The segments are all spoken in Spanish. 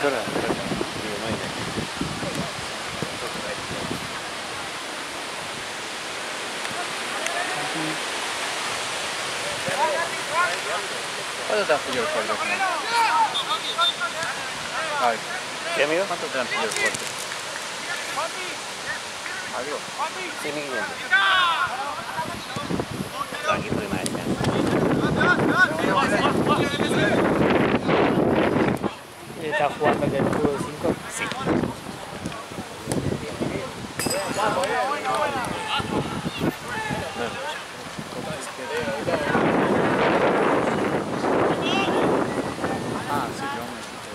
Ahora, digo, no hay que... ¿Cuánto te amplió el fuerte? Ay, ¿Qué, amigo? ¿cuánto te amplió el fuerte? ¿Algo? 6.500. Tranqui, prima de ¿Y está jugando el del fútbol 5? Sí. Ah, sí, que vos me dijiste que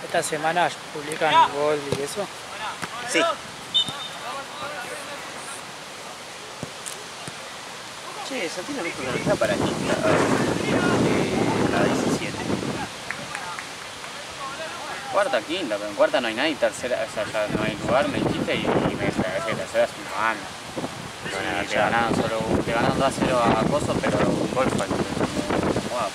Esta semana publican el gol y eso. Sí. Che, Santino dijo que no está para quinta. La 17. cuarta, quinta, pero en cuarta no hay nadie, tercera, o sea, ya no hay lugar, me dijiste, y me parece que tercera es un man. Bueno, Te ganaron solo, te ganaron 2-0 a Coso, pero un gol fue. Wow.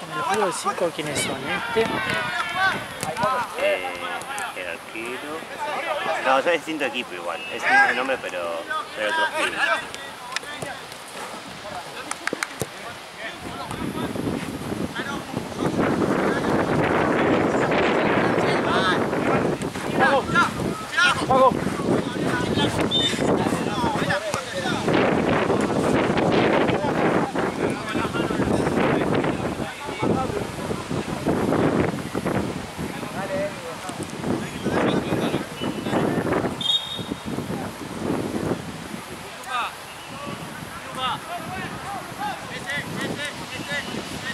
En el fútbol 5, ¿quiénes son? El arquero. No, es distinto equipo igual. Es el mismo nombre, pero otros pibes.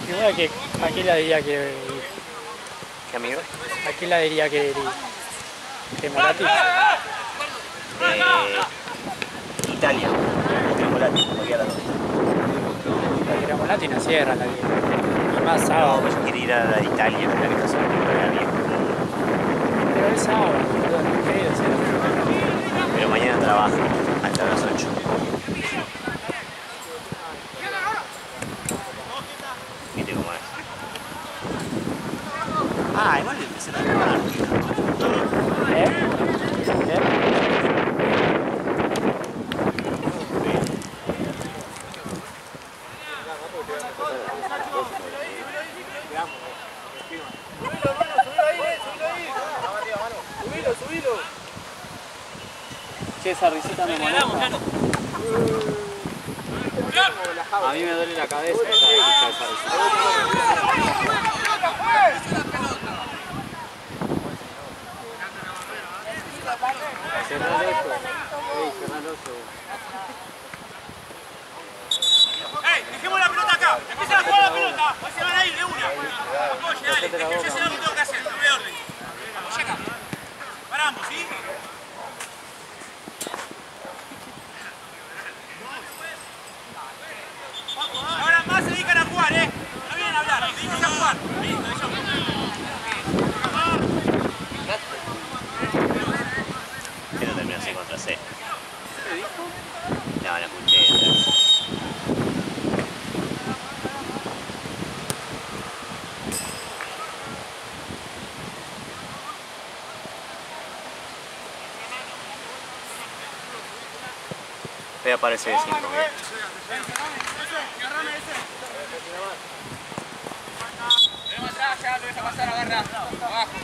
Igual que, ¿a quién la diría que ir? ¿Qué, amigo? ¿A quién la diría que ir? ¿Que Moratti? Italia. Tremolati, cualquiera de las dos. Porque Moratti no cierra la liga. Y más No, sábado. pues yo quería ir a la de Italia, que es la que está haciendo el bien. Pero es sábado, boludo, no creo, Pero mañana trabajo hasta las 8. Viste cómo es. Ah, igual le empecé a trabajar. Che, esa risita me molesta. A mí me duele la cabeza esa risita. Cerrar esto. Ey, cerrar esto. ¡Ey! ¡Dejemos la pelota acá! ¡Empiezan a jugar la pelota! ¡Hoy se van a ir de una! Oye, dale, yo sé lo que tengo que hacer, no me orden. Oye acá. Paramos, ¿sí? Ahora más se dedican a jugar, ¿eh? No vienen a hablar, dedíquense a jugar. Quiero terminar así contra C. ¿Qué dijo? No, la escuché. Voy a aparecer de 5, Tenemos atrás, ya lo deja pasar, agarra. Abajo.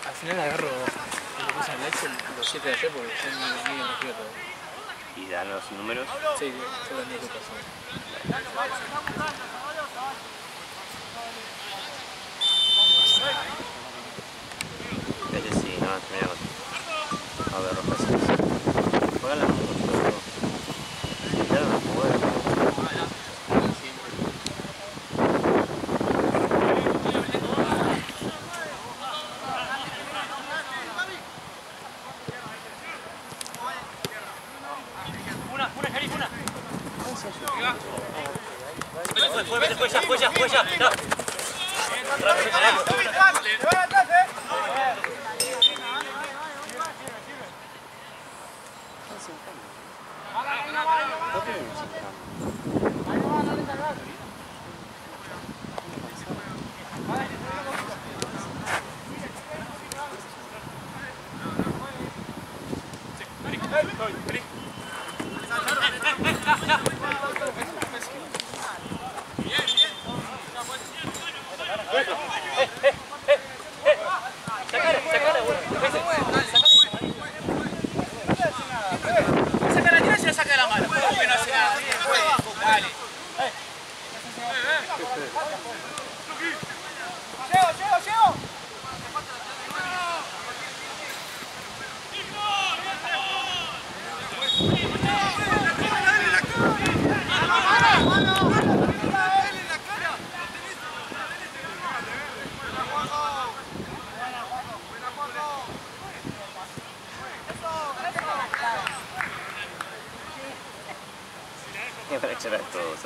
Al final agarro lo que puse en Excel, los 7 de ayer porque son muy elegidos todos. ¿Y dan los números? Sí, son los únicos que pasan. Este sí, no, terminamos. A ver, rojas. Juegan las motos. Intentaron a jugar. Fue ya. No.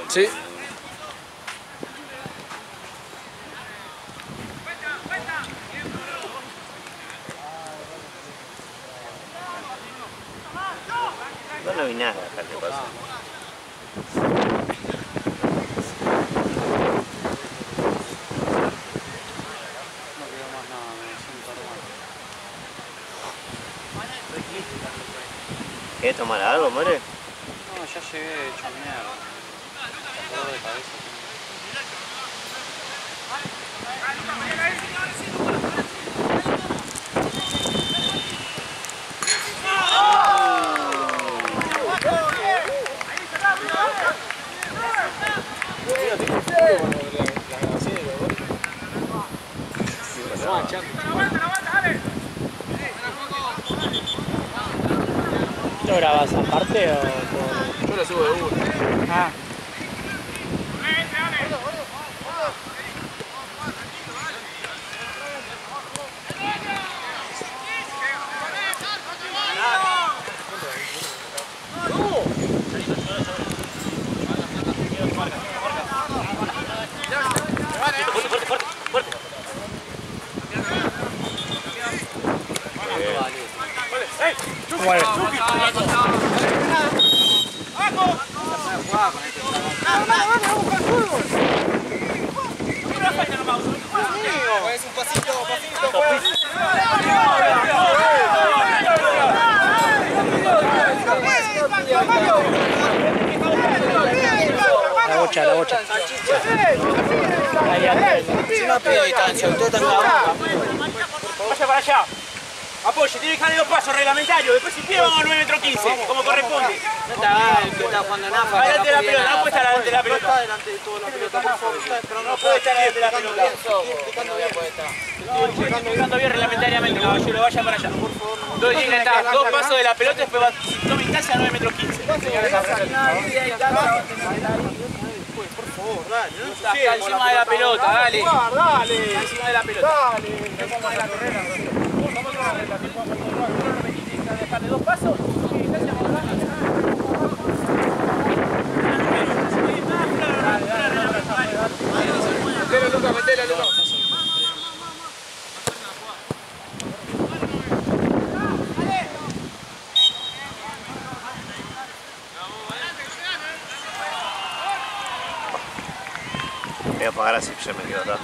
Sí. No vi nada, ¿qué pasa? ¿Quieres tomar algo, More? No, ya llegué hecho mierda. Dolor de cabeza. ¿Lo grabas aparte o por...? Yo lo subo de uno. Ah. La bocha. Ahí atrás. Una pide distancia, usted está acá. Vaya para allá. Apoye, tiene que dejar 2 pasos reglamentarios. Después si pide vamos a 9 metros 15, como corresponde. No está el que está jugando Nafa. Adelante de la pelota, no puede estar adelante de la pelota. No está delante de toda la pelota, por favor. Pero No puede estar adelante de la pelota. Estoy explicando bien, puede estar. Estoy explicando bien reglamentariamente, caballero, vaya para allá. Entonces tiene que estar 2 pasos de la pelota y después va, si toma instancia, a 9 metros 15. Por favor, dale. Está encima de la pelota, dale. Dale. Está encima de la pelota. Dale. Vamos a la carrera. Vamos a la carrera. ¿No repetiste dejar de 2 pasos? Metela, Luca. Voy a apagar así ya me quedo acá.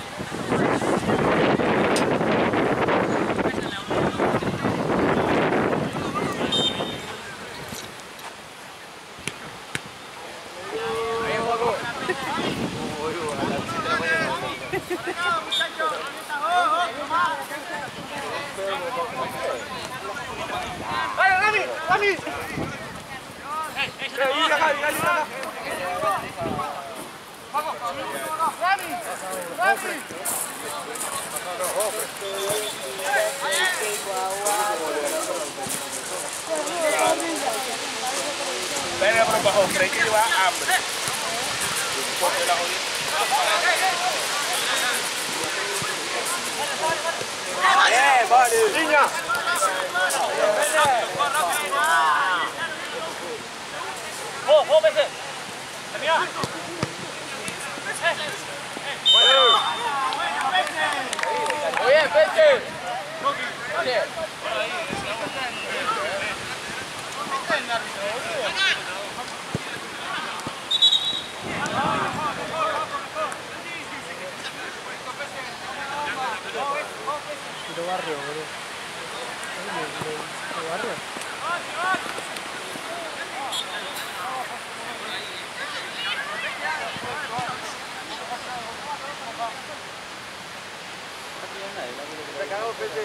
Venga, por abajo, creí que iba hambre. Bien, vale. Niña. ¡Vos, Pese! ¡Termina! Muy bien, Pese. Vale. Tiro barrio, boludo. ¿Tiro barrio? Se cagó, Pete.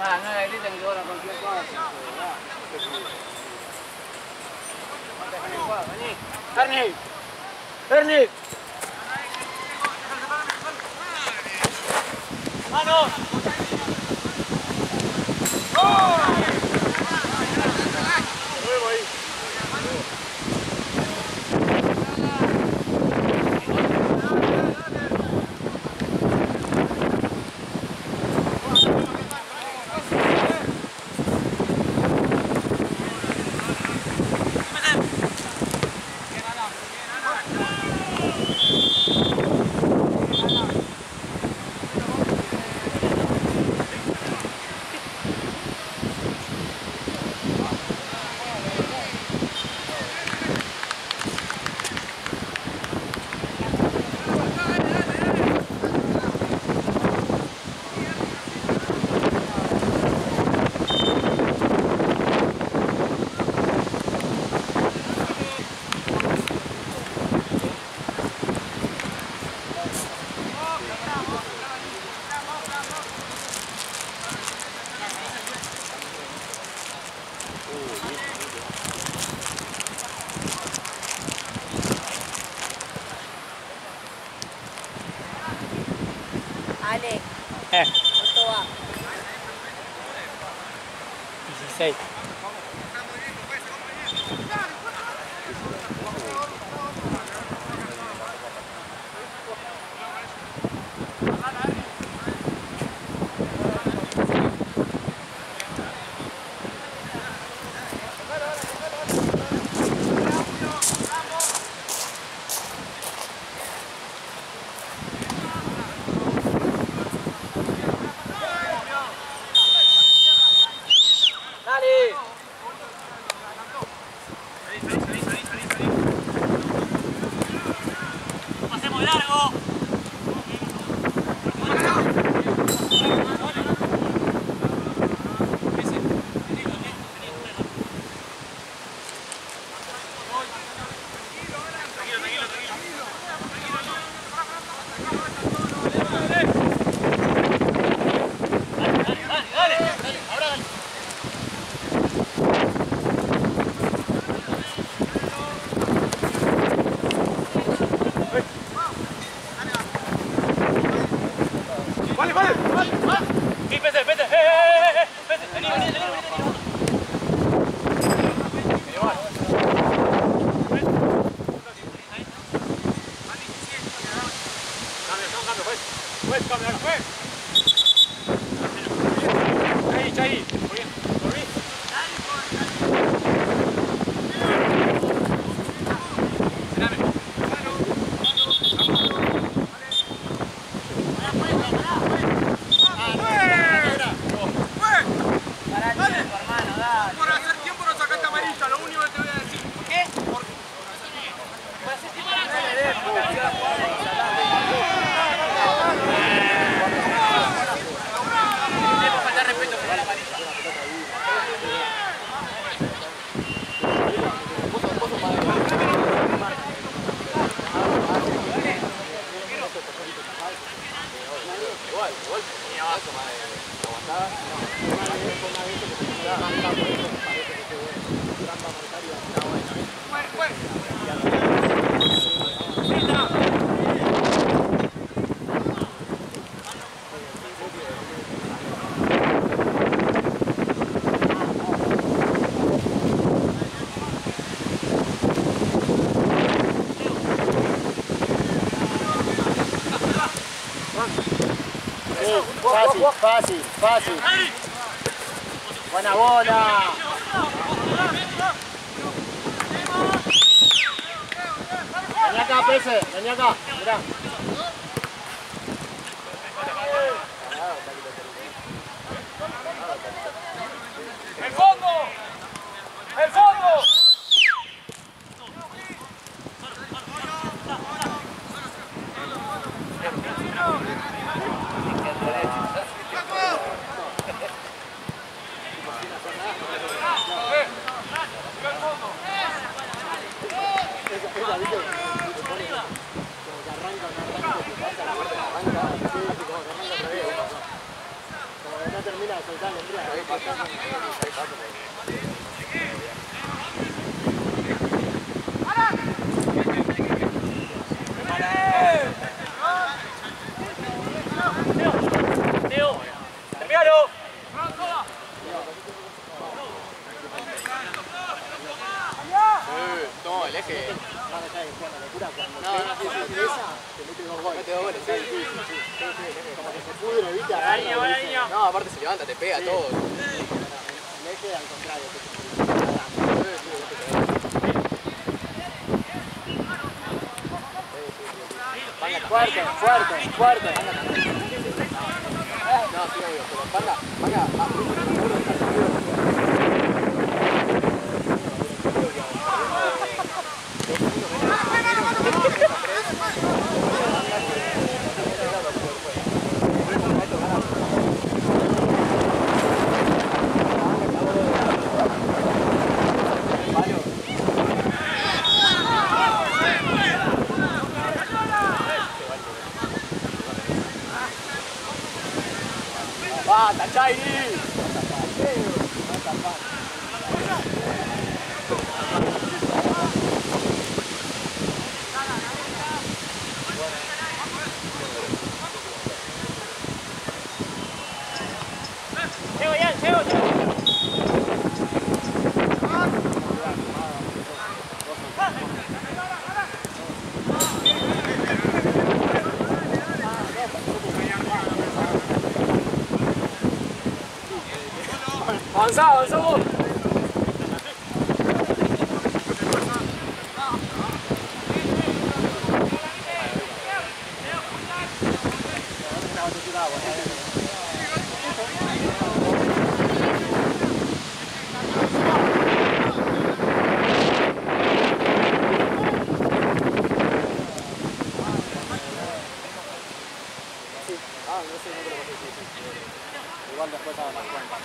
No le griten que van a cualquier cosa. Vení. Ernie. Ernie. ¡Mano! Fácil, fácil, fácil. Buena bola. Vení acá, Pese, vení acá, mirá. ¡El fondo! ¡El fondo! No termina de soltar el ¡Teo! ¡Terminalo! No, el eje. No, te mete 2 goles. Mete 2 goles, sí. Como que se pudre, ¿viste? Buena niña. No, aparte se levanta, te pega todo. El eje al contrario. Fuerte, fuerte, fuerte. No, sí, obvio, pero Panga, ¡Va, Tachai! ¡Avanzá, avanzá vos! Igual después a dar cuenta.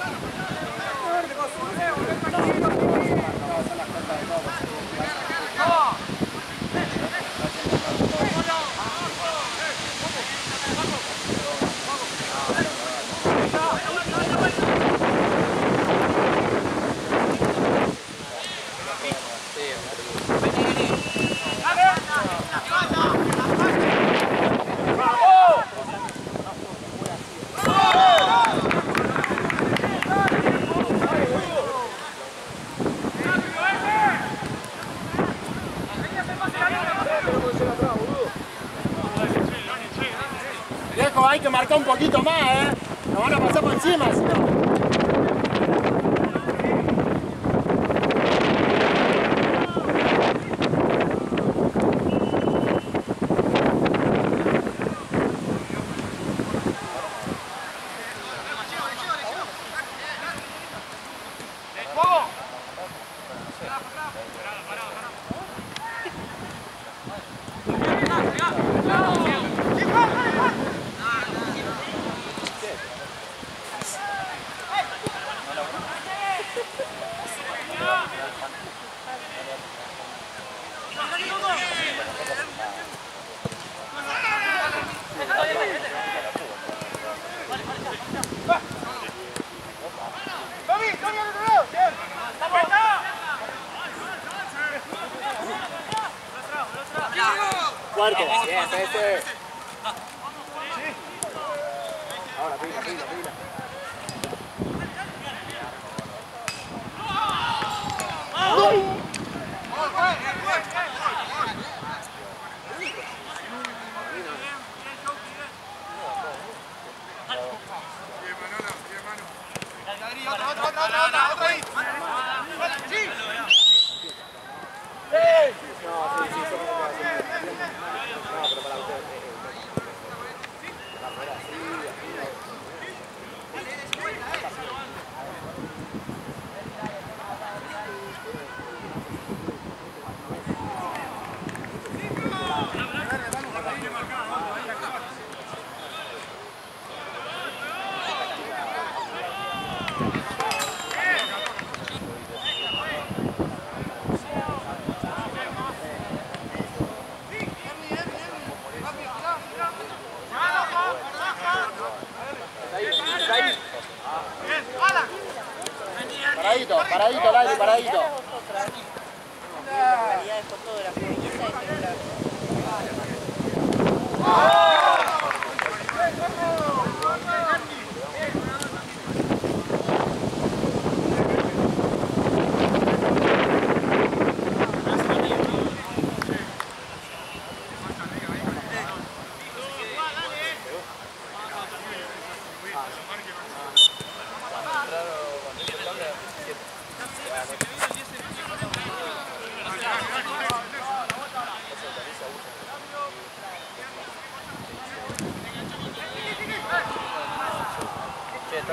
Viejo, hay que marcar un poquito más, nos van a pasar por encima, si no. Fuerte. Bien, Pese. Ahora, pila, pila, pila.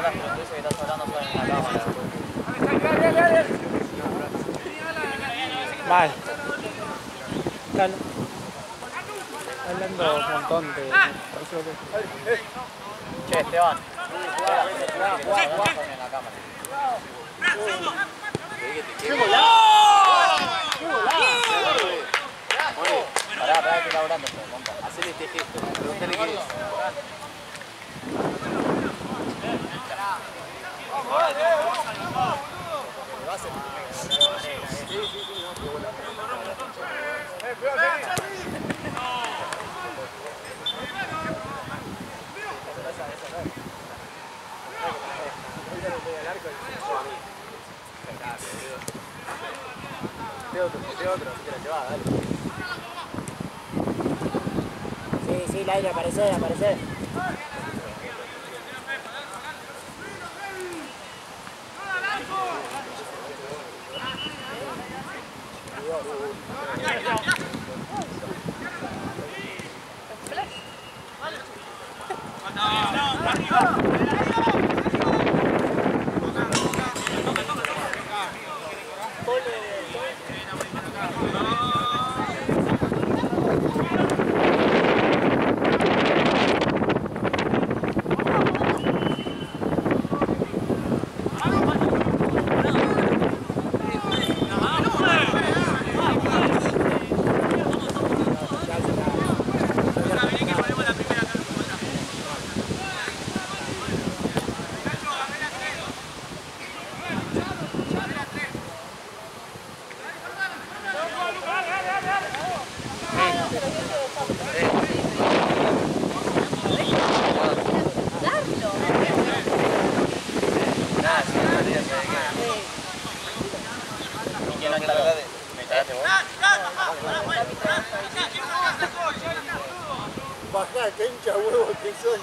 las pelotudeces que estás hablando solo en la cámara. Mal. Están hablando un montón de... Che, Esteban. Juega en la cámara. ¡Qué golazo! ¡Qué golazo! Pará, que estoy laburando, compa. Hacele este gesto, preguntale qué es. Otro, si te lo llevas, dale. Sí, Laila, aparece. Bajá, que hincha huevo que soy.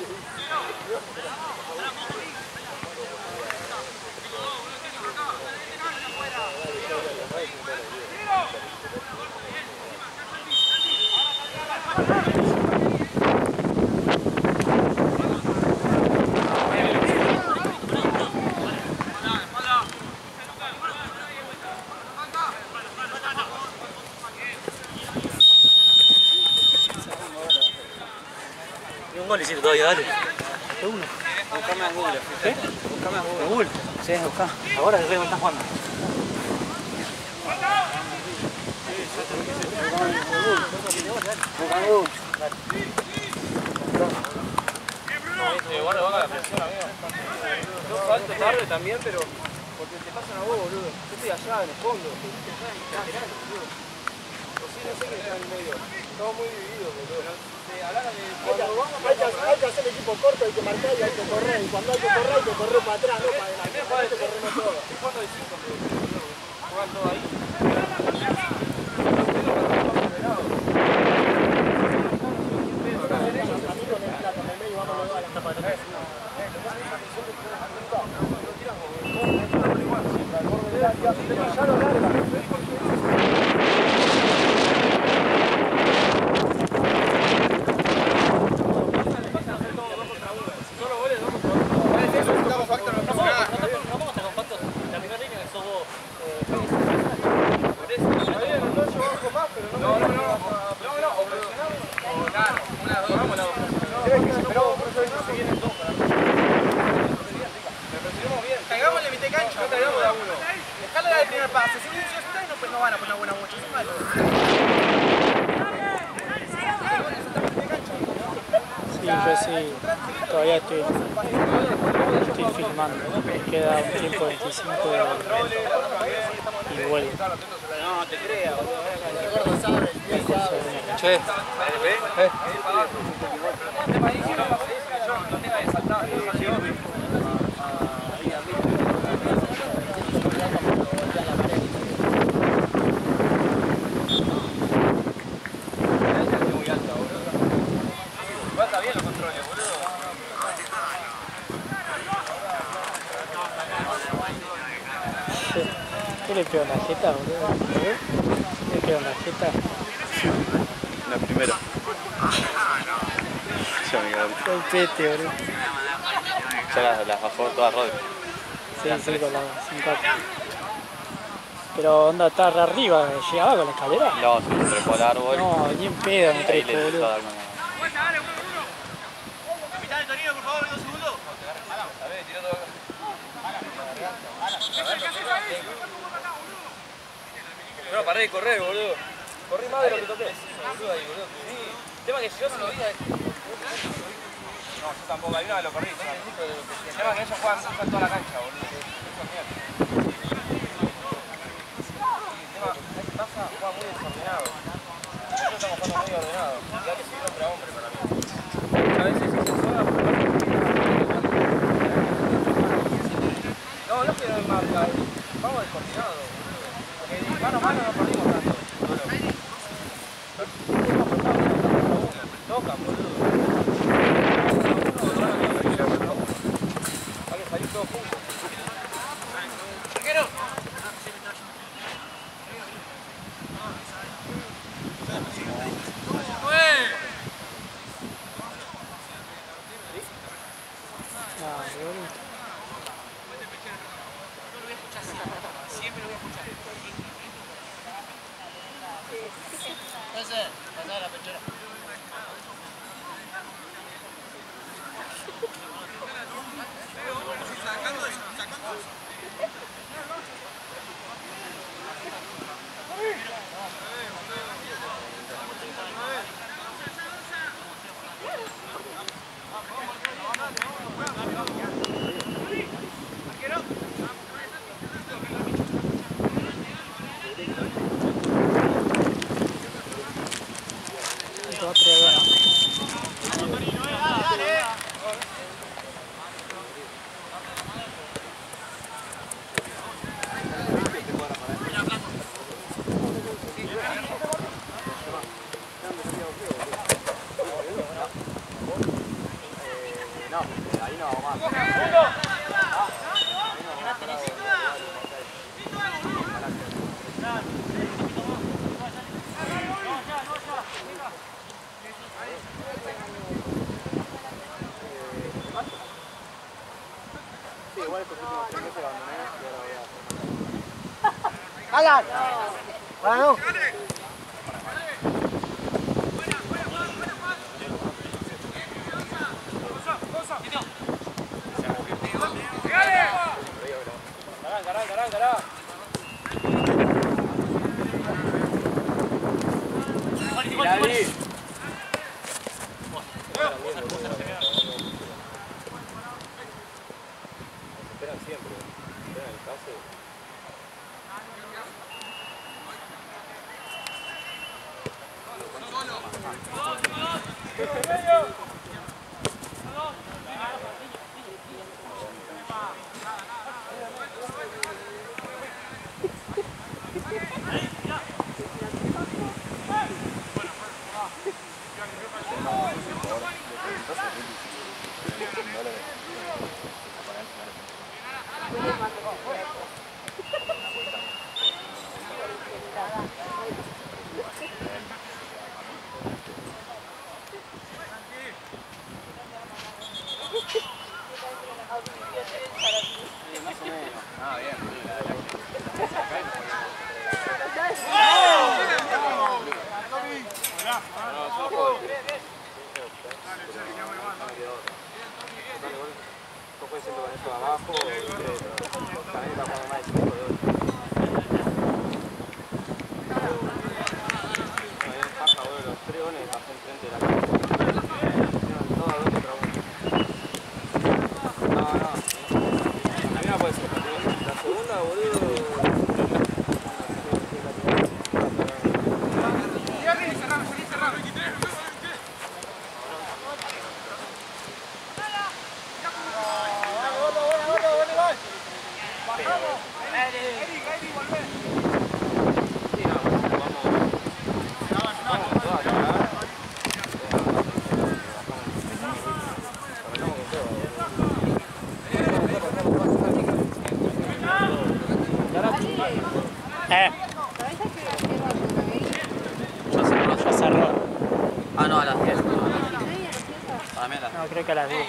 Un gol hiciste todavía, dale. Uno. Buscame a Google. ¿Qué? Buscame a Google. Sí, buscá. Ahora el Rey está jugando. Guarda la presión, amigo. Yo salto tarde también, pero porque te pasan a vos, boludo. Yo estoy allá en el fondo. No sé qué está en el medio. Estamos muy divididos, boludo. Hay que hacer equipo corto, hay que marcar y hay que correr. Y cuando hay que correr para atrás, no para adelante. Corremos todo. Estoy jugando de 5, pero juegan todo ahí. Caigámosle mitad cancha, no caigamos de a uno. Dejale dar el primer pase, si no van a poner buena mucho, eso es malo. Sí, yo sí, todavía estoy filmando. Me queda un tiempo 25 y vuelvo. No, te creas, Che, ¿qué le pegó la jeta, boludo? ¿Le pegó la jeta? La primera. Ya me quedé. El pete, boludo. Ya las bajó todas Rodri. Sí, sí, con la 5. Pero onda, está re arriba, llegaba con la escalera. No, se trepó al árbol. No, ni en pedo, no Ahí trepo, le boludo. Capitán de Torino, por favor, 2 segundos. No, paré de correr, boludo. Corrí más de lo que toqué. Boludo ahí, boludo. El tema que si yo no lo vi... No, yo tampoco. Hay una que lo corrí. El tema que ellos juegan toda la cancha, boludo. Eso es mierda. Y el tema, ahí pasa, juega muy desordenado. Nosotros estamos jugando muy ordenados. Ya que soy hombre a hombre para mí. A veces se sola por no, no es que no hay marca. Vamos descoordinados, boludo. Porque mano a mano no perdimos tanto. Tocan, boludo. Hay que salir todos juntos. ¡Arquero! Siempre lo voy a escuchar. Pasá la pechera. ¡Alan! ¡Bueno! Cará. Esperan siempre, esperan el pase. Ya cerró. Ah, no, a las 10. Para mí a las 10. No, creo que a las 10.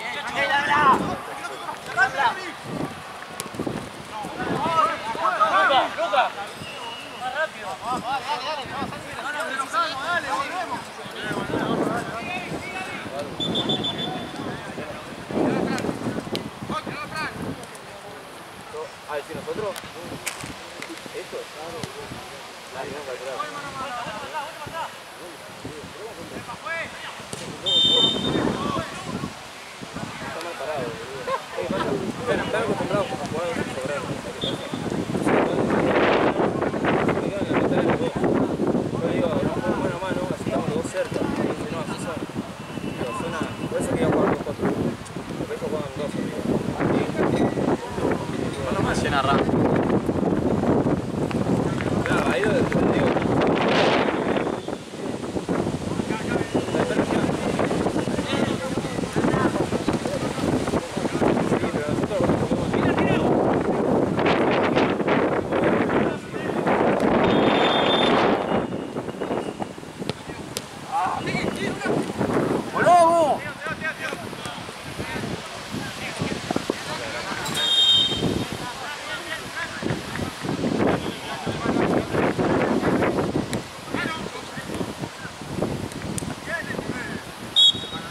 Luca. A ver si nosotros. Esto. Está mal parado, boludo. Están acostumbrados a jugar a sobrar. Yo digo, no juego mano a mano, así estamos los dos cerca. Y dice, no, así son. Pero suena. Por eso quería jugar 2-4. Porque ellos juegan 2 arriba. Por lo más llena rápido. Claro, ahí lo digo.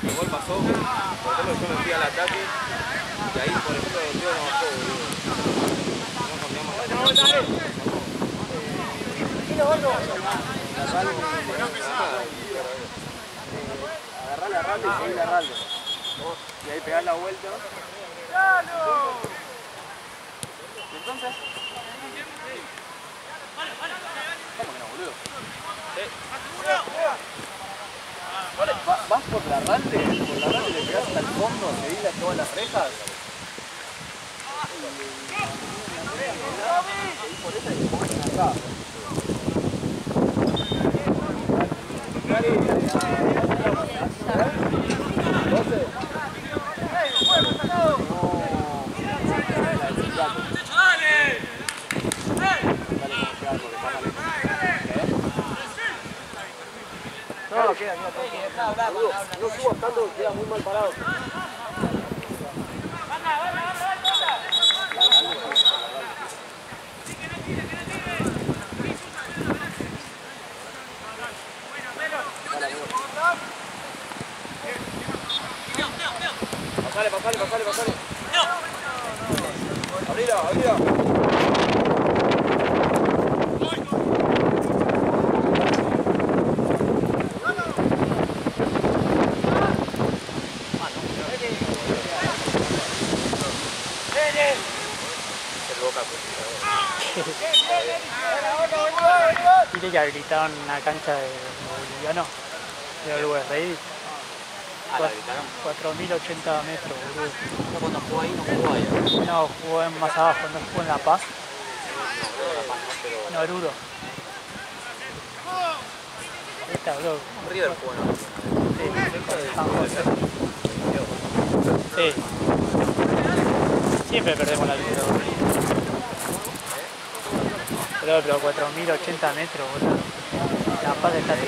Igual pasó, por ejemplo yo me fui al ataque y ahí por ejemplo el tío no bajó, boludo. No cambiamos la Agarrale a Ralde y seguirle a Ralde. Y ahí pegar la vuelta. ¿Y entonces? ¿Cómo que no, boludo? ¿Vas por la Ralde? ¿Por la Ralde le pegás hasta el fondo, seguís todas las rejas? Seguís por esa y te ponen acá. No, queda, no subas tanto, queda muy mal parado. Pasale. Abrila. Tiene que habilitar una cancha de boliviano, de URI. Ah, la gritaron. 4.080 metros, boludo. Yo cuando jugó ahí no jugó ahí. No, jugó en más abajo, no jugó en La Paz. No, Oruro. Esta, boludo. River jugó, ¿no? Sí. Siempre perdemos la lucha. Pero 4.080 metros, boludo. La Paz está 3.200.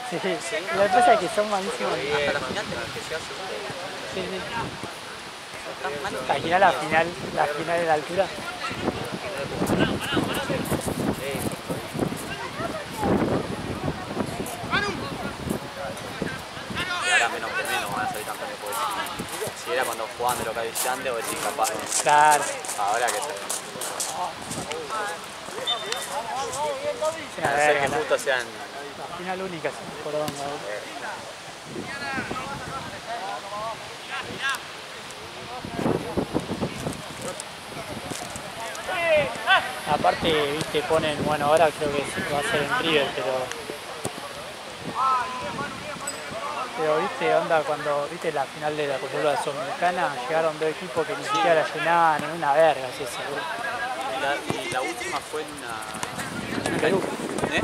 Sí. La cosa es que son malísimos. Hasta la final tenés que llegar segundo. Sí. Están malos. Imagina la final de la altura. Y ahora menos que menos van a salir campeones, porque si era cuando jugaban de local visitante o decís capaz de... Claro. Ahora que se... Sí, a No sé ver, que la justo sean... final única, sí, por donde. Aparte, viste, ponen, bueno, ahora creo que sí, va a ser en River, pero viste, onda, cuando viste la final de la Copa Sudamericana, llegaron dos equipos que ni siquiera la llenaban, una verga, así seguro. Y la última fue en En Perú. ¿Eh?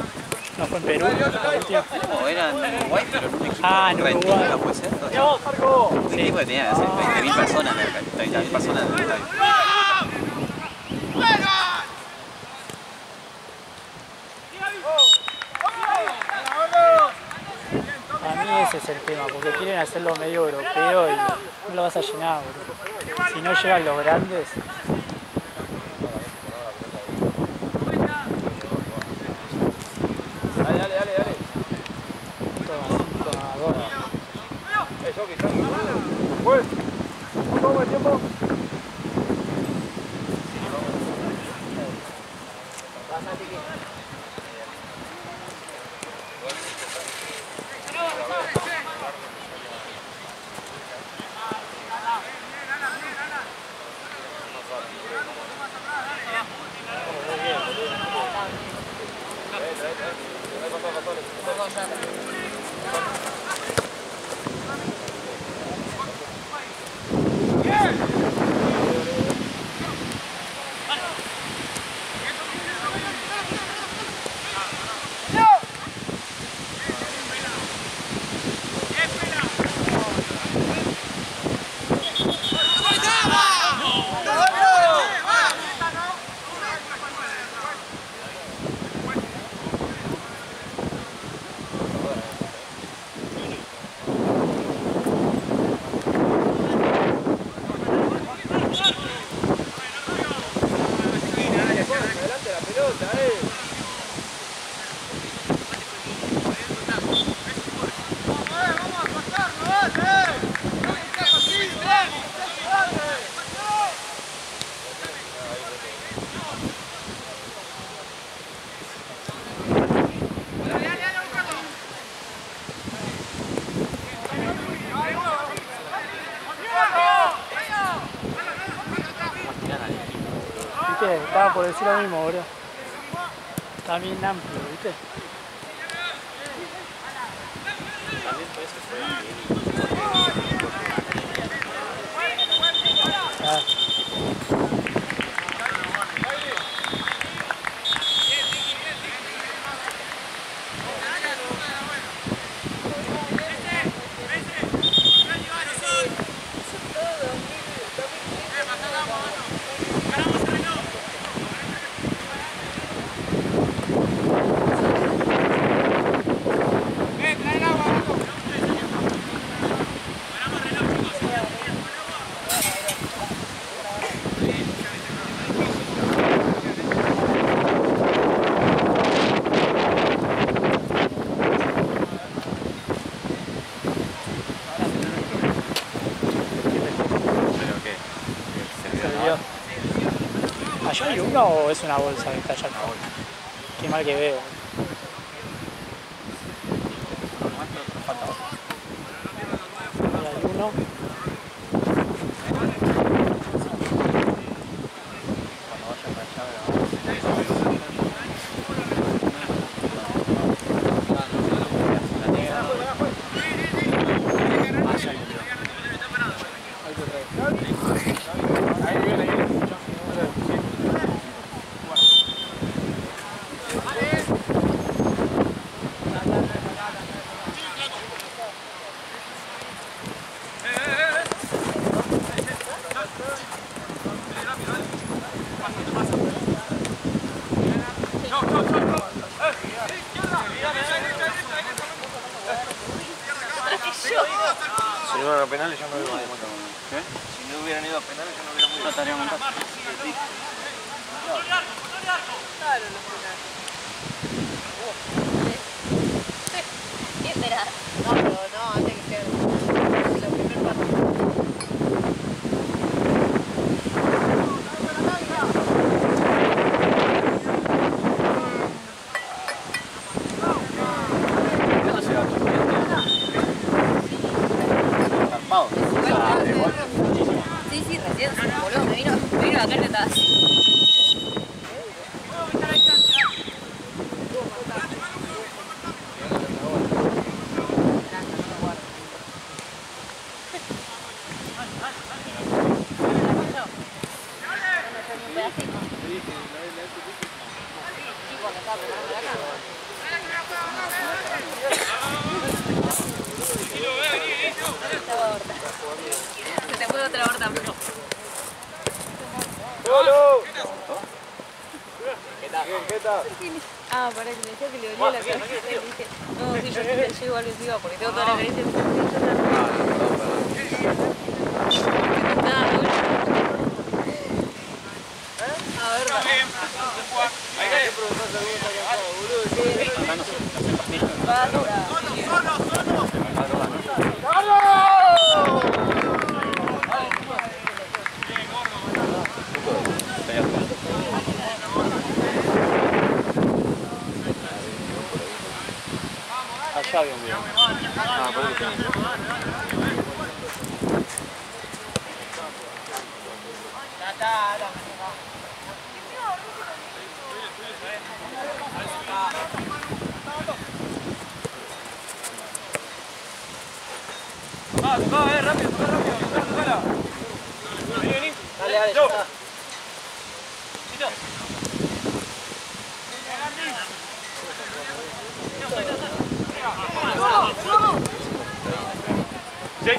¿No fue en Perú? La última. No, era en Uruguay, pero en un equipo En Uruguay. rentinga, puede ser. Un equipo que tenía 20.000 personas en el estadio, 30.000 personas en el estadio. es el tema, porque quieren hacerlo medio europeo y no lo vas a llenar, boludo. Si no llegan los grandes. Dale. 5-2. ¿Cómo el tiempo? Estaba por decir lo mismo, boludo. Está bien amplio, ¿viste? ¿Allá hay uno o es una bolsa que está allá? Qué mal que veo. Hay uno. Si no iban a penales ya no hubiera montado. ¿Qué? Si no hubieran ido a penales ya no hubiera montado. Estaría montado. Claro, los penales. ¿Qué esperás? No, pero no, antes que sea la primer parte. Sí, recién, boludo, me vino a caer detrás. Se te puede otra horta. ¡Golo! Ah, para que me decía que le dolía la cabeza. Le dije, no, si yo te llevo algo encima porque tengo toda la cabeza. Allá había un video. Ah, por eso. Rápido, rápido, tocala. Vení, vení. Dale, ya está. Sí.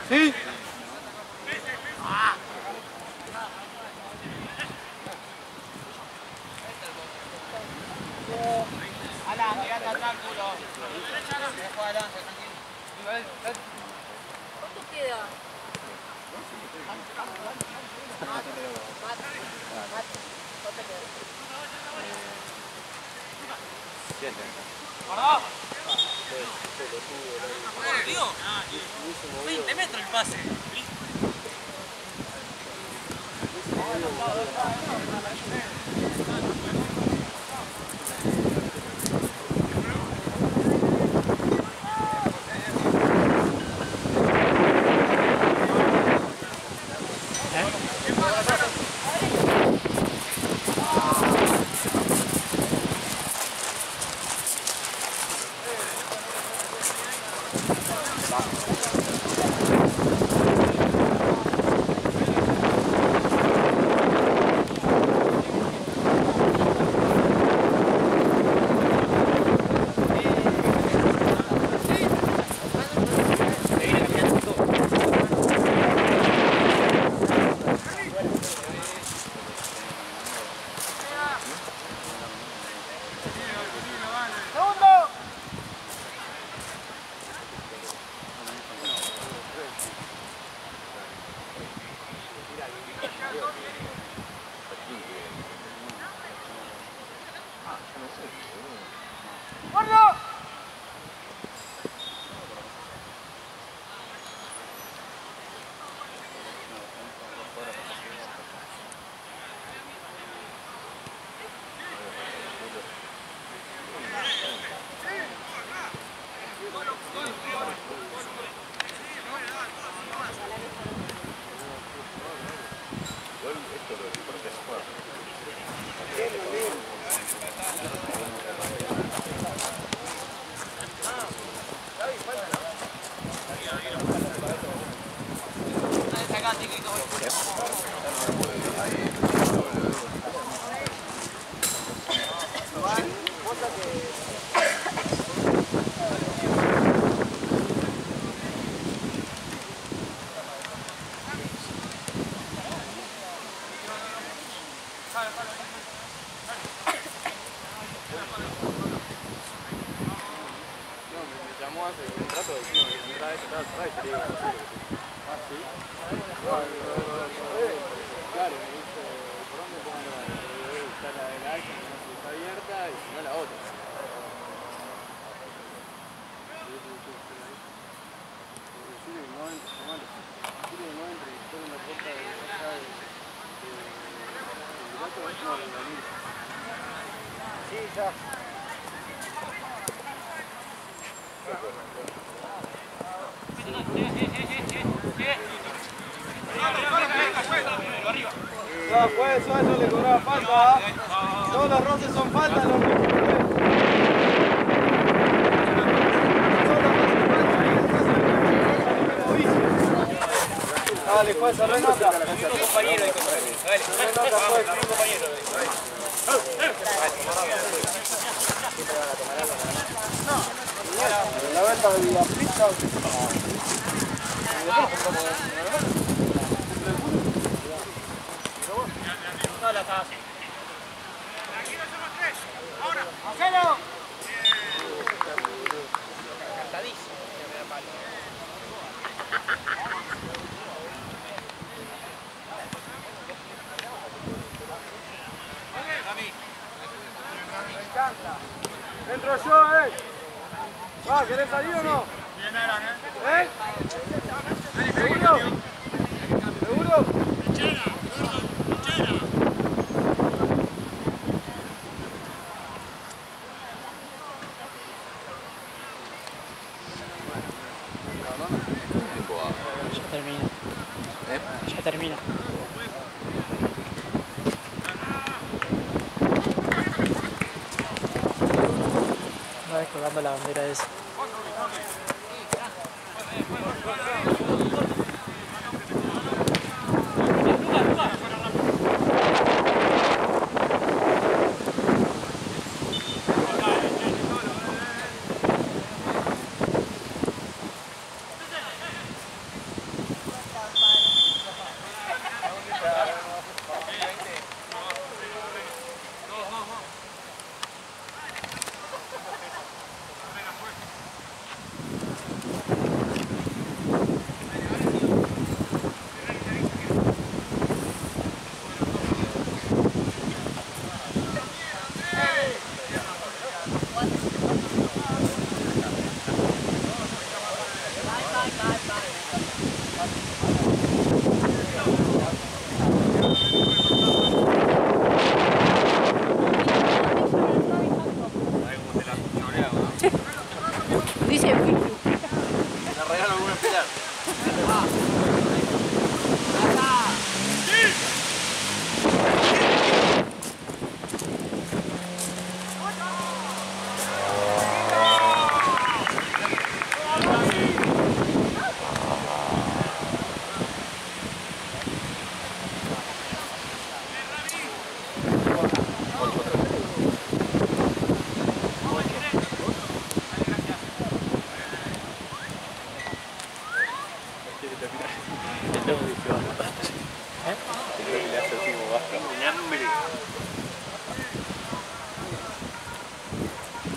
¿Sí? ¿Cuánto queda? ¿Cuánto queda? 7. Tío, 20 metros el pase. llamó hace un rato diciendo que si trae eso, estaba cerrado y sería imposible. Ah, ¿sí? Claro, me dice, ¿por dónde pongo la mano? Está la de la Action, que no sé si está abierta, y si no la otra. Sí, ya. No, pues eso le cobraba falta. Todos los roces son faltas, los dale, juez, renota. Un compañero de compañero. Dale, renota, juez, un compañero. La venta de la pizza. No la casa. Tranquilo, somos tres. Ahora. ¡Hacelo! Cantadísimo. Me encanta. Entro yo, Va, ¿querés salir o no? Bien, Alan, ¿Seguro? ¿Seguro? Chera, Chera. Ya termina. Ya termina. Una vez colgando la bandera esa. Dice Pipi. Le regalo alguna pilar.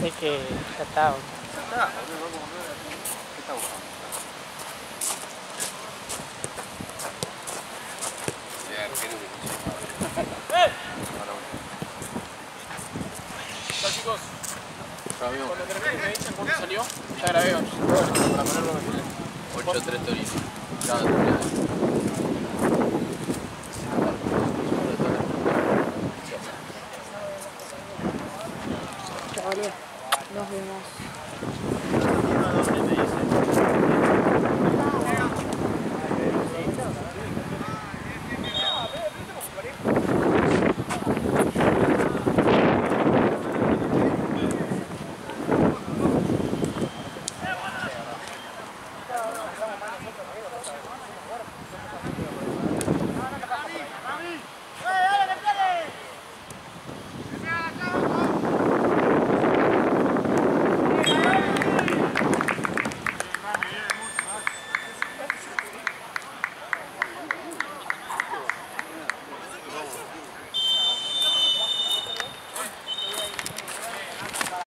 Es que ya está. Hola chicos, cuando termine me dicen cuándo salió, ya grabé para ponerlo en 8-3 Torino.